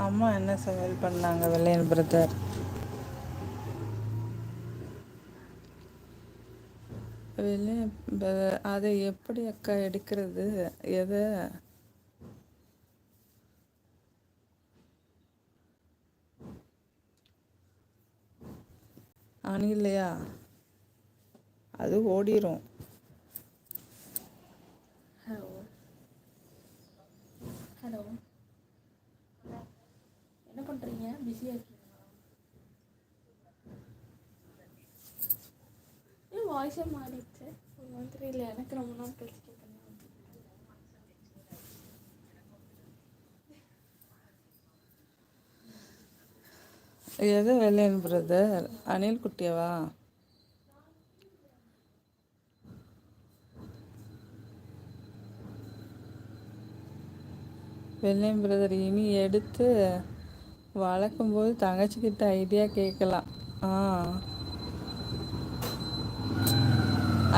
அம்மா என்ன சமையல் பண்ணாங்க வெள்ளையன் பிரதர்? வெள்ளையன் அதை எப்படி அக்கா எடுக்கிறது? எதை? அணிலையா? அது ஓடிரும். ஹலோ ஹலோ, என்ன பண்ணுறீங்க? பிஸியாக இருக்கீங்களா? ஏன் வாய்ஸே மாறிடுச்சு? ஒரு மாதிரி இல்லை, எனக்கு ரொம்ப நாள் கழிச்சு கேட்குறேன். எது வெள்ளையன் பிரதர்? அணில் குட்டியவா? வெள்ளையன் பிரதர் இனி எடுத்து வளர்க்கும்போது தங்கச்சிக்கிட்ட ஐடியா கேட்கலாம். ஆ,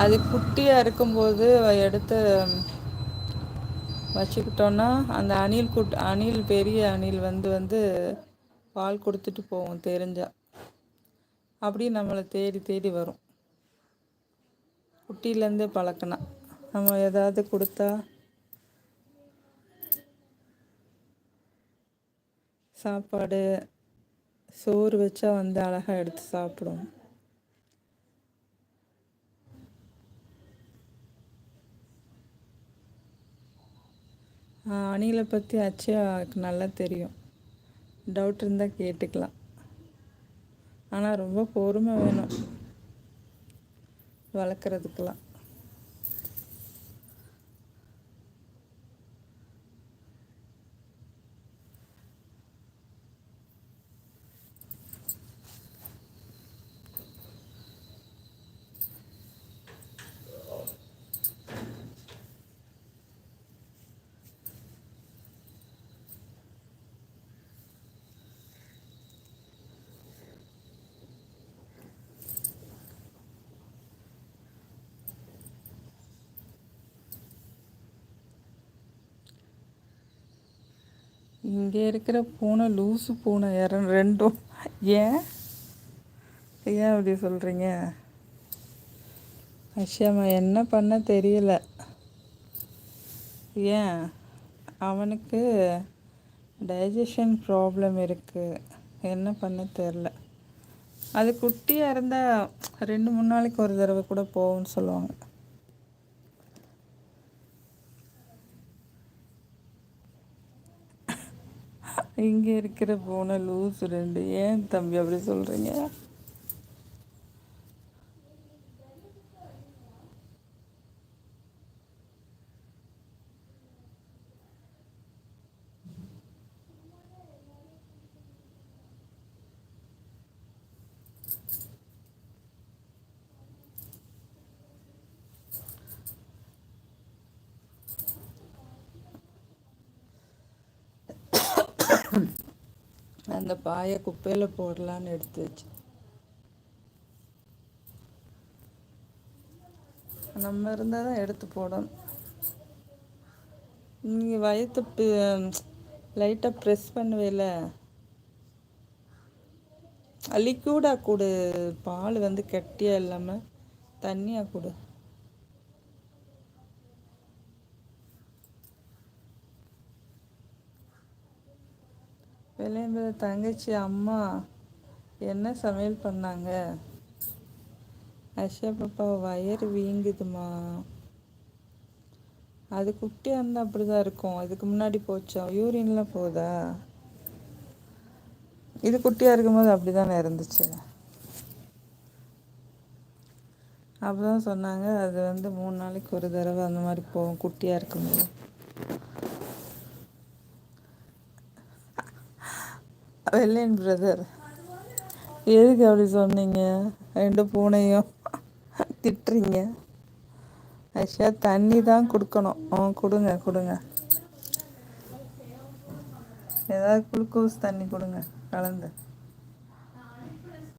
அது குட்டியாக இருக்கும்போது எடுத்து வச்சுக்கிட்டோன்னா அந்த அணில் பெரிய அணில் வந்து வந்து பால் கொடுத்துட்டு போகும் தெரிஞ்சா. அப்படியே நம்மளை தேடி தேடி வரும். குட்டியிலேருந்தே பழக்கினா நம்ம ஏதாவது கொடுத்தா சாப்பாடு சோறு வச்சா வந்து அழகாக எடுத்து சாப்பிடும். அணிலை பற்றி அச்சயாவுக்கு நல்லா தெரியும். டவுட் இருந்தால் கேட்டுக்கலாம். ஆனால் ரொம்ப பொறுமை வேணும் வளர்க்குறதுக்கெல்லாம். இங்கே இருக்கிற பூனை லூசு பூனை ரெண்டும். ஏன் ஏன் அப்படி சொல்கிறீங்க? அஷ்யாமா என்ன பண்ண தெரியல. ஏன்? அவனுக்கு டைஜஷன் ப்ராப்ளம் இருக்குது. என்ன பண்ண தெரில. அது குட்டியாக இருந்தால் 2-3 நாளைக்கு ஒரு தடவை கூட போகும்னு சொல்லுவாங்க. இங்கே இருக்கிற பூனை லூஸ் 2. ஏன் தம்பி அப்படி சொல்கிறீங்க? அந்த பாயை குப்பையில் போடலான்னு எடுத்து வச்சு. நம்ம இருந்தால் தான் எடுத்து போடணும். நீங்கள் வயிற்று லைட்டாக ப்ரெஸ் பண்ணுவேல, லிக்யூடாக கொடு. பால் வந்து கெட்டியாக இல்லாமல் தண்ணியாக கொடு. வெளியே தங்கச்சி அம்மா என்ன சமையல் பண்ணாங்க? அஷா பாப்பா வயிறு வீங்குதுமா. அது குட்டியாக இருந்தால் அப்படி தான் இருக்கும். இதுக்கு முன்னாடி போச்சா? யூரின்லாம் போகுதா? இது குட்டியாக இருக்கும்போது அப்படி தானே இருந்துச்சு. அப்போ தான் சொன்னாங்க அது வந்து 3 நாளைக்கு ஒரு தடவை அந்த மாதிரி போகும் குட்டியாக இருக்கும்போது. வெள்ளையன் பிரதர் எதுக்கு அப்படி சொன்னீங்க? 2 பூனையும் திட்டுறீங்க. ஆக்சுவலாக தண்ணி தான் கொடுக்கணும். கொடுங்க கொடுங்க, ஏதாவது குளுக்கோஸ் தண்ணி கொடுங்க கலந்து.